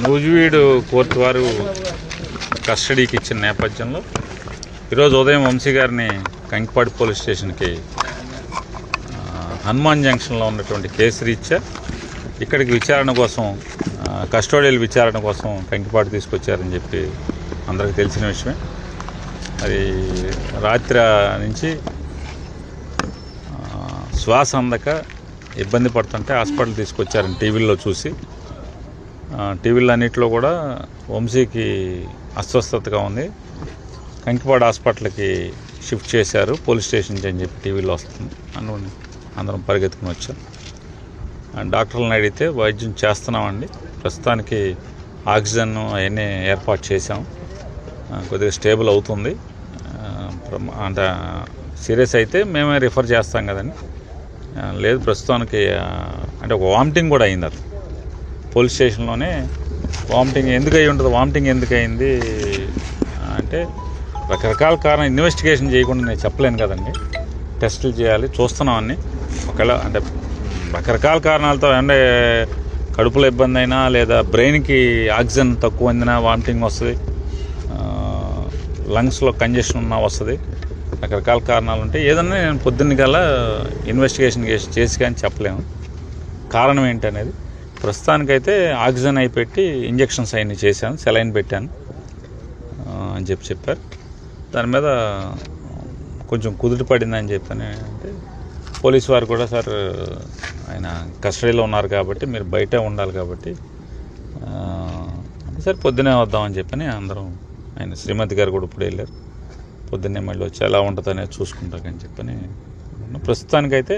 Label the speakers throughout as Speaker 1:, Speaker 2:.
Speaker 1: Nuzvid court వారు కస్టడీకి ఇచ్చిన నేపథ్యంలో ఈరోజు ఉదయం వంశీ గారిని కంకిపాడు పోలీస్ స్టేషన్కి హనుమాన్ జంక్షన్లో ఉన్నటువంటి కేసు రీత్యా ఇక్కడికి విచారణ కోసం కస్టోడియల్ విచారణ కోసం కంకిపాడు తీసుకొచ్చారని చెప్పి అందరికీ తెలిసిన విషయమే. అది రాత్రి నుంచి శ్వాస అందక ఇబ్బంది పడుతుంటే హాస్పిటల్ తీసుకొచ్చారని టీవీల్లో చూసి, టీవీలో అన్నింటిలో కూడా వంశీకి అస్వస్థతగా ఉంది, కంకిపాడు హాస్పిటల్కి షిఫ్ట్ చేశారు పోలీస్ స్టేషన్కి అని చెప్పి టీవీలో వస్తుంది. అందరం పరిగెత్తుకుని వచ్చాం. డాక్టర్లను అడిగితే వైద్యం చేస్తున్నామండి, ప్రస్తుతానికి ఆక్సిజన్ అవన్నీ ఏర్పాటు చేసాం, కొద్దిగా స్టేబుల్ అవుతుంది, అంటే సీరియస్ అయితే మేమే రిఫర్ చేస్తాం కదండి, లేదు ప్రస్తుతానికి అంటే ఒక వామిటింగ్ కూడా అయింది. అది పోలీస్ స్టేషన్లోనే వామిటింగ్ ఎందుకు అయి ఉంటుంది, వామిటింగ్ ఎందుకు అయింది అంటే రకరకాల కారణం ఇన్వెస్టిగేషన్ చేయకుండా నేను చెప్పలేను కదండి, టెస్టులు చేయాలి, చూస్తున్నామని. ఒకవేళ అంటే రకరకాల కారణాలతో అంటే కడుపులో ఇబ్బంది అయినా లేదా బ్రెయిన్కి ఆక్సిజన్ తక్కువ అందినా వామిటింగ్ వస్తుంది, లంగ్స్లో కంజెషన్ ఉన్నా వస్తుంది, రకరకాల కారణాలు ఉంటాయి. ఏదన్నా నేను పొద్దున్న కల్లా ఇన్వెస్టిగేషన్ చేసి కానీ చెప్పలేము కారణం ఏంటనేది. ప్రస్తుతానికైతే ఆక్సిజన్ అయి పెట్టి ఇంజక్షన్స్ అవన్నీ చేశాను, సెలైన్ పెట్టాను అని చెప్పారు. దాని మీద కొంచెం కుదుట పడిందని చెప్పని అంటే పోలీసు వారు కూడా, సార్ ఆయన కస్టడీలో ఉన్నారు కాబట్టి మీరు బయట ఉండాలి కాబట్టి సరే పొద్దునే వద్దామని చెప్పని అందరం, ఆయన శ్రీమతి గారు కూడా ఇప్పుడు వెళ్ళారు, పొద్దున్నే మళ్ళీ వచ్చి ఎలా ఉంటుంది అనేది చూసుకుంటాకని చెప్పని. ప్రస్తుతానికైతే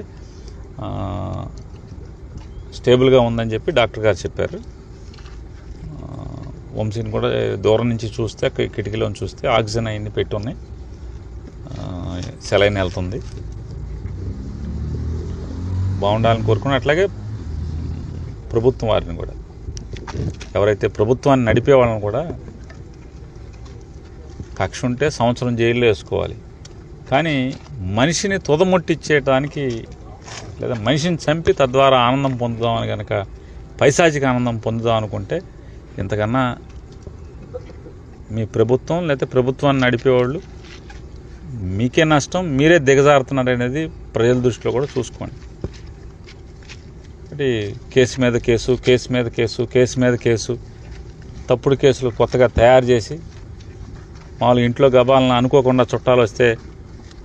Speaker 1: స్టేబుల్గా ఉందని చెప్పి డాక్టర్ గారు చెప్పారు. వంశీని కూడా దూరం నుంచి చూస్తే, కిటికీలో చూస్తే ఆక్సిజన్ అవన్నీ పెట్టి ఉన్నాయి, సెలైన్ వెళ్తుంది, బాగుండాలని కోరుకుని. అట్లాగే ప్రభుత్వం వారిని కూడా, ఎవరైతే ప్రభుత్వాన్ని నడిపే వాళ్ళని కూడా కక్ష ఉంటే సంవత్సరం జైల్లో వేసుకోవాలి, కానీ మనిషిని తుదముట్టించేయడానికి లేదా మనిషిని చంపి తద్వారా ఆనందం పొందుదామని కనుక, పైశాచిక ఆనందం పొందుదాం అనుకుంటే ఇంతకన్నా మీ ప్రభుత్వం లేదా ప్రభుత్వాన్ని నడిపేవాళ్ళు మీకే నష్టం, మీరే దిగజారుతున్నారు అనేది ప్రజల దృష్టిలో కూడా చూసుకోండి. అంటే కేసు మీద కేసు, కేసు మీద కేసు, కేసు మీద కేసు, తప్పుడు కేసులు కొత్తగా తయారు చేసి మామూలు ఇంట్లో గబాలను అనుకోకుండా చుట్టాలు వస్తే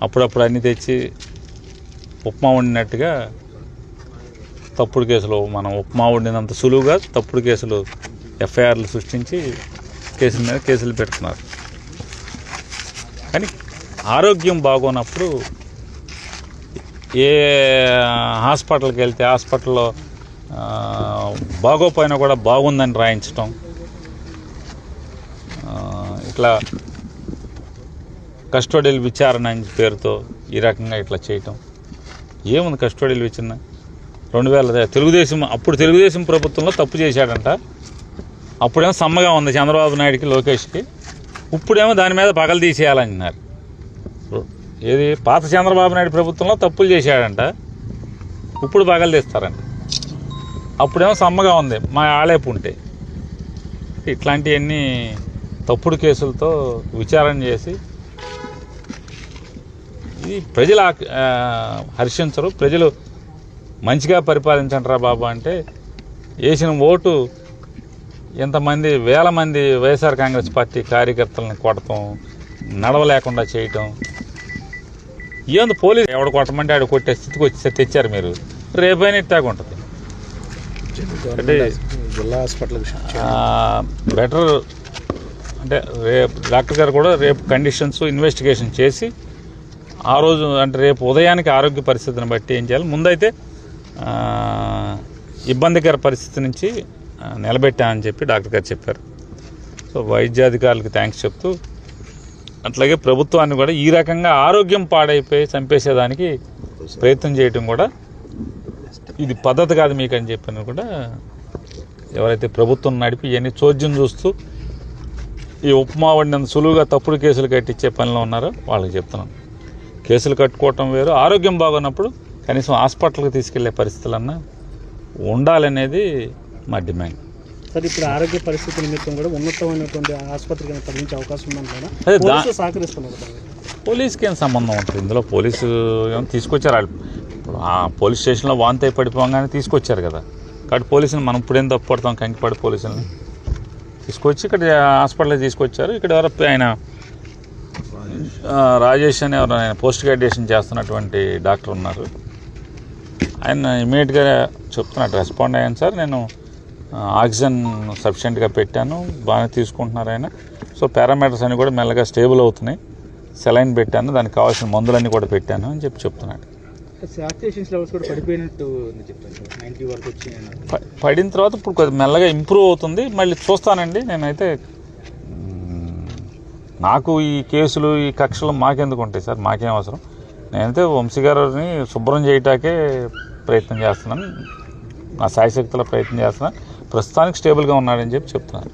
Speaker 1: అప్పుడప్పుడు అన్నీ తెచ్చి ఉప్మా వండినట్టుగా తప్పుడు కేసులు, మనం ఉప్మా వండినంత సులువుగా తప్పుడు కేసులు ఎఫ్ఐఆర్లు సృష్టించి కేసుల మీద కేసులు పెడుతున్నారు. కానీ ఆరోగ్యం బాగోనప్పుడు ఏ హాస్పిటల్కి వెళ్తే హాస్పిటల్లో బాగోపోయినా కూడా బాగుందని రాయించటం, ఇట్లా కస్టోడియల్ విచారణ అని పేరుతో ఈ రకంగా ఇట్లా చేయటం ఏముంది. కస్టోడియల్ విచారణ 2000 తెలుగుదేశం ప్రభుత్వంలో తప్పు చేశాడంట, అప్పుడేమో సమ్మగా ఉంది చంద్రబాబు నాయుడికి, లోకేష్కి, ఇప్పుడేమో దాని మీద పగలు తీసేయాలంటున్నారు. ఏది పాత చంద్రబాబు నాయుడు ప్రభుత్వంలో తప్పులు చేశాడంట, ఇప్పుడు పగలు తీస్తారంట, అప్పుడేమో సమ్మగా ఉంది మా ఆలేపు ఉంటే. ఇట్లాంటివన్నీ తప్పుడు కేసులతో విచారణ చేసి ఇది ప్రజలు హర్షించరు. ప్రజలు మంచిగా పరిపాలించండిరా బాబు అంటే వేసిన ఓటు ఎంతమంది వేల మంది వైఎస్ఆర్ కాంగ్రెస్ పార్టీ కార్యకర్తలను కొట్టడం, నడవలేకుండా చేయటం, ఏంది పోలీసు ఎవడు కొట్టమంటే ఆడు కొట్టే స్థితికి వచ్చి తెచ్చారు మీరు. రేపైనా ఇట్టాగా ఉంటుంది అంటే
Speaker 2: జిల్లా హాస్పిటల్కి
Speaker 1: బెటర్. అంటే రేపు డాక్టర్ గారు కూడా రేపు కండిషన్స్ ఇన్వెస్టిగేషన్ చేసి ఆ రోజు అంటే రేపు ఉదయానికి ఆరోగ్య పరిస్థితిని బట్టి ఏం చేయాలి, ముందైతే ఇబ్బందికర పరిస్థితి నుంచి నిలబెట్టామని చెప్పి డాక్టర్ గారు చెప్పారు. సో వైద్యాధికారులకు థ్యాంక్స్ చెప్తూ, అట్లాగే ప్రభుత్వాన్ని కూడా ఈ రకంగా ఆరోగ్యం పాడైపోయి చంపేసేదానికి ప్రయత్నం చేయటం కూడా ఇది పద్ధతి కాదు మీకు అని చెప్పిన కూడా ఎవరైతే ప్రభుత్వం నడిపి ఇవన్నీ చోద్యం చూస్తూ ఈ ఉప్మా వండినంత సులువుగా తప్పుడు కేసులు కట్టించే పనిలో ఉన్నారో వాళ్ళకి చెప్తున్నాను. కేసులు కట్టుకోవటం వేరు, ఆరోగ్యం బాగున్నప్పుడు కనీసం హాస్పిటల్కి తీసుకెళ్లే పరిస్థితులన్నా ఉండాలనేది మా డిమాండ్.
Speaker 2: సార్ ఇప్పుడు ఆరోగ్య పరిస్థితి నిమిత్తం కూడా ఉన్నతమైనటువంటి ఆసుపత్రికి తరలించే అవకాశం ఉందంటారా సహకరిస్తున్నారు?
Speaker 1: పోలీస్కి ఏం సంబంధం ఉంటుంది ఇందులో? పోలీసు ఏమో తీసుకొచ్చారు వాళ్ళు. ఇప్పుడు ఆ పోలీస్ స్టేషన్లో వాంతి అయి పడిపోగానే తీసుకొచ్చారు కదా. కాబట్టి పోలీసుని మనం ఇప్పుడేం తప్పుపడతాం? కంకిపాడు పోలీసులని తీసుకొచ్చి ఇక్కడ హాస్పిటల్కి తీసుకొచ్చారు. ఇక్కడ ఎవరో ఆయన రాజేష్ అని ఎవరు ఆయన పోస్ట్ గ్రాడ్యుయేషన్ చేస్తున్నటువంటి డాక్టర్ ఉన్నారు. ఆయన ఇమీడియట్గా చెప్తున్నట్టు రెస్పాండ్ అయ్యాను సార్, నేను ఆక్సిజన్ సఫిషియెంట్గా పెట్టాను, బాగానే తీసుకుంటున్నారు ఆయన. సో పారామీటర్స్ అన్నీ కూడా మెల్లగా స్టేబుల్ అవుతున్నాయి, సెలైన్ పెట్టాను, దానికి కావాల్సిన మందులన్నీ కూడా పెట్టాను అని చెప్తున్నాడు. పడిన తర్వాత ఇప్పుడు కొద్దిగా మెల్లగా ఇంప్రూవ్ అవుతుంది. మళ్ళీ చూస్తానండి. నేనైతే నాకు ఈ కేసులు ఈ కక్షలు మాకెందుకు ఉంటాయి సార్? మాకేం అవసరం? నేనైతే వంశీ గారిని శుభ్రం చేయటాకే ప్రయత్నం చేస్తున్నాను, నా శాయశక్తిలో ప్రయత్నం చేస్తున్నాను. ప్రస్తుతానికి స్టేబుల్గా ఉన్నాడని చెప్తున్నాను.